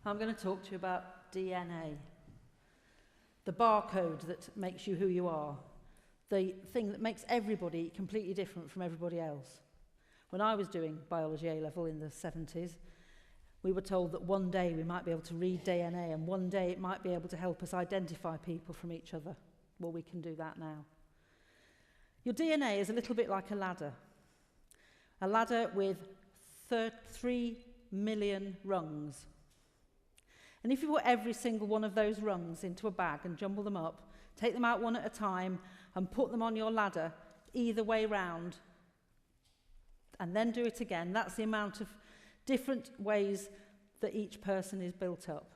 I'm going to talk to you about DNA, the barcode that makes you who you are, the thing that makes everybody completely different from everybody else. When I was doing biology A-level in the 70s, we were told that one day we might be able to read DNA and one day it might be able to help us identify people from each other. Well, we can do that now. Your DNA is a little bit like a ladder with 3 million rungs. And if you put every single one of those rungs into a bag and jumble them up, take them out one at a time and put them on your ladder either way round, and then do it again, that's the amount of different ways that each person is built up.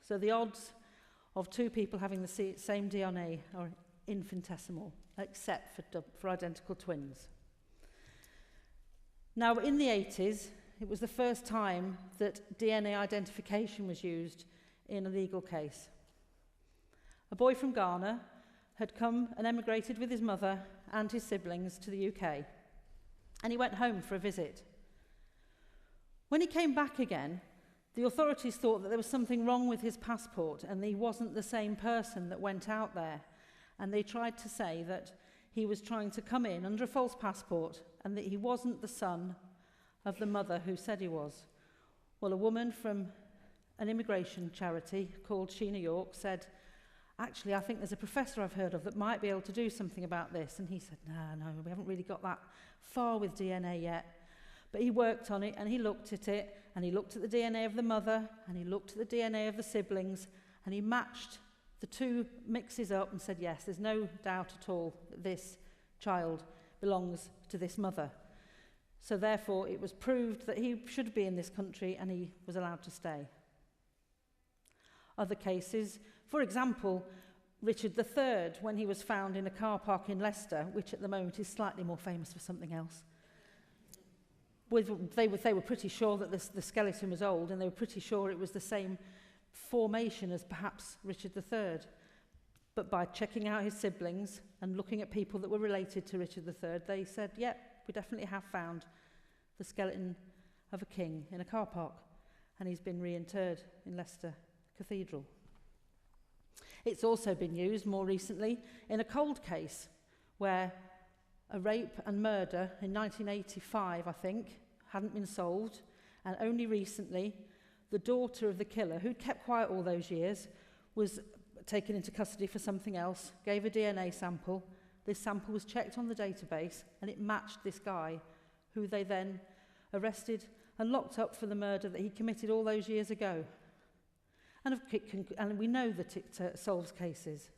So the odds of two people having the same DNA are infinitesimal, except for identical twins. Now, in the 80s, it was the first time that DNA identification was used in a legal case. A boy from Ghana had come and emigrated with his mother and his siblings to the UK, and he went home for a visit. When he came back again, the authorities thought that there was something wrong with his passport and he wasn't the same person that went out there, and they tried to say that he was trying to come in under a false passport and that he wasn't the son of the mother who said he was. Well, a woman from an immigration charity called Sheena York said, actually, I think there's a professor I've heard of that might be able to do something about this. And he said, no, we haven't really got that far with DNA yet. But he worked on it and he looked at it and he looked at the DNA of the mother and he looked at the DNA of the siblings and he matched the two mixes up and said, yes, there's no doubt at all that this child belongs to this mother. So therefore, it was proved that he should be in this country and he was allowed to stay. Other cases, for example, Richard III, when he was found in a car park in Leicester, which at the moment is slightly more famous for something else, they were pretty sure that the skeleton was old, and they were pretty sure it was the same formation as perhaps Richard III. But by checking out his siblings and looking at people that were related to Richard III, they said, yep, we definitely have found the skeleton of a king in a car park, and he's been reinterred in Leicester Cathedral. It's also been used more recently in a cold case where a rape and murder in 1985, I think, hadn't been solved, and only recently the daughter of the killer, who'd kept quiet all those years, was taken into custody for something else, gave a DNA sample. This sample was checked on the database and it matched this guy, who they then arrested and locked up for the murder that he committed all those years ago. And we know that it solves cases.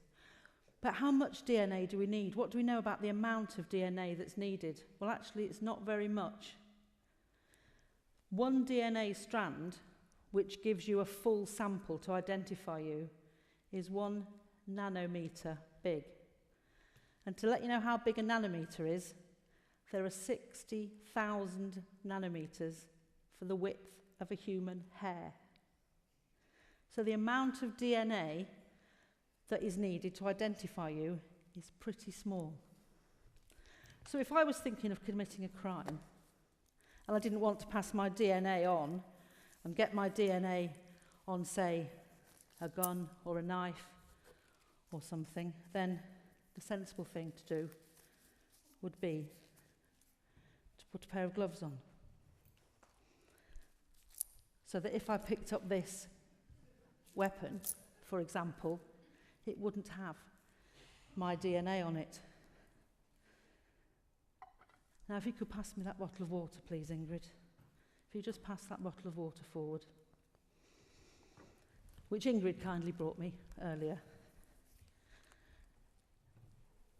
But how much DNA do we need? What do we know about the amount of DNA that's needed? Well, actually, it's not very much. One DNA strand, which gives you a full sample to identify you, is 1 nanometer big. And to let you know how big a nanometer is, there are 60,000 nanometers for the width of a human hair. So the amount of DNA that is needed to identify you is pretty small. So if I was thinking of committing a crime, and I didn't want to pass my DNA on and get my DNA on, say, a gun or a knife or something, then the sensible thing to do would be to put a pair of gloves on. So that if I picked up this weapon, for example, it wouldn't have my DNA on it. Now, if you could pass me that bottle of water, please, Ingrid. If you just pass that bottle of water forward, which Ingrid kindly brought me earlier.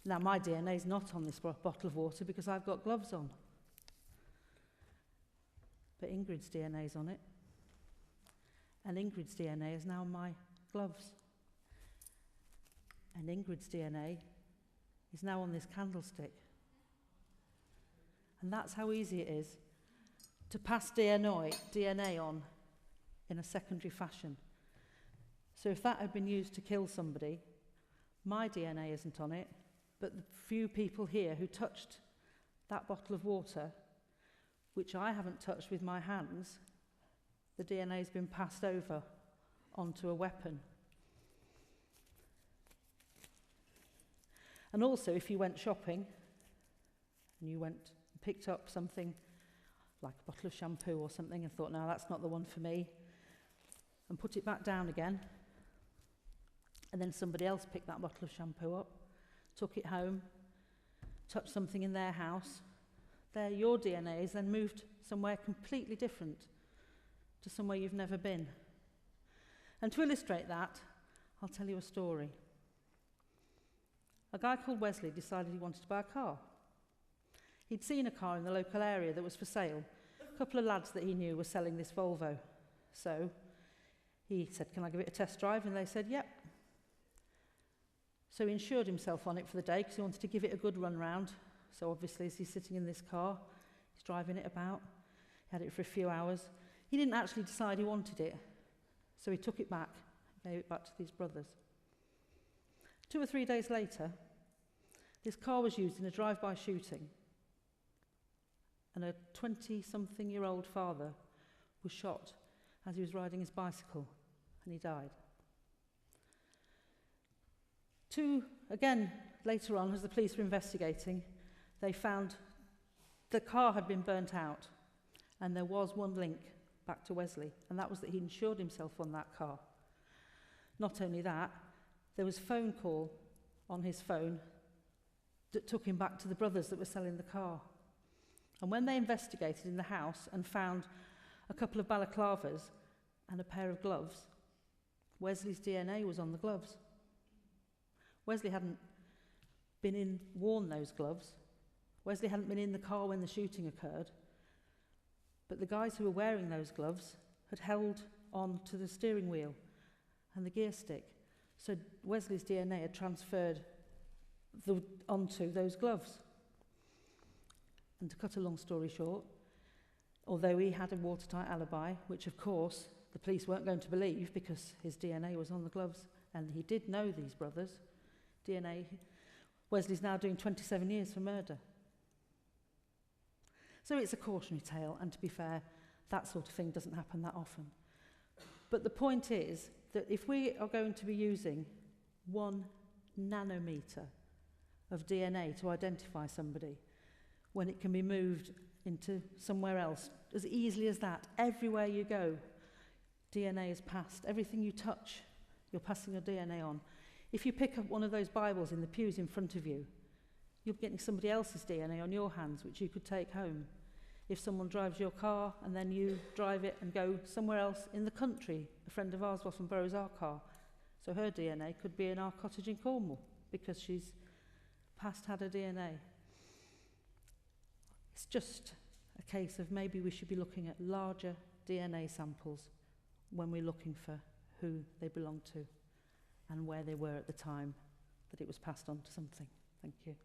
Now, my DNA is not on this bottle of water because I've got gloves on. But Ingrid's DNA is on it. And Ingrid's DNA is now on my gloves. And Ingrid's DNA is now on this candlestick. And that's how easy it is to pass DNA on in a secondary fashion. So if that had been used to kill somebody, my DNA isn't on it, but the few people here who touched that bottle of water, which I haven't touched with my hands, the DNA has been passed over onto a weapon. And also, if you went shopping and you went and picked up something like a bottle of shampoo or something and thought, no, that's not the one for me, and put it back down again, and then somebody else picked that bottle of shampoo up, took it home, touched something in their house, your DNA is then moved somewhere completely different to somewhere you've never been. And to illustrate that, I'll tell you a story. A guy called Wesley decided he wanted to buy a car. He'd seen a car in the local area that was for sale. A couple of lads that he knew were selling this Volvo. So he said, can I give it a test drive? And they said, yep. So he insured himself on it for the day because he wanted to give it a good run round. So obviously, as he's sitting in this car, he's driving it about. He had it for a few hours. He didn't actually decide he wanted it. So he took it back, gave it back to these brothers. 2 or 3 days later, this car was used in a drive-by shooting, and a 20-something-year-old father was shot as he was riding his bicycle, and he died. Again, later on, as the police were investigating, they found the car had been burnt out, and there was one link back to Wesley, and that was that he insured himself on that car. Not only that, there was a phone call on his phone that took him back to the brothers that were selling the car. And when they investigated in the house and found a couple of balaclavas and a pair of gloves, Wesley's DNA was on the gloves. Wesley hadn't worn those gloves. Wesley hadn't been in the car when the shooting occurred. But the guys who were wearing those gloves had held on to the steering wheel and the gear stick. So Wesley's DNA had transferred onto those gloves. And to cut a long story short, although he had a watertight alibi, which of course the police weren't going to believe because his DNA was on the gloves, and he did know these brothers, Wesley's now doing 27 years for murder. So it's a cautionary tale, and to be fair, that sort of thing doesn't happen that often. But the point is that if we are going to be using 1 nanometer of DNA to identify somebody, when it can be moved into somewhere else, as easily as that, everywhere you go, DNA is passed. Everything you touch, you're passing your DNA on. If you pick up one of those Bibles in the pews in front of you, you're getting somebody else's DNA on your hands, which you could take home. If someone drives your car and then you drive it and go somewhere else in the country, a friend of ours often borrows our car, so her DNA could be in our cottage in Cornwall because she's had her DNA. It's just a case of maybe we should be looking at larger DNA samples when we're looking for who they belong to and where they were at the time that it was passed on to something. Thank you.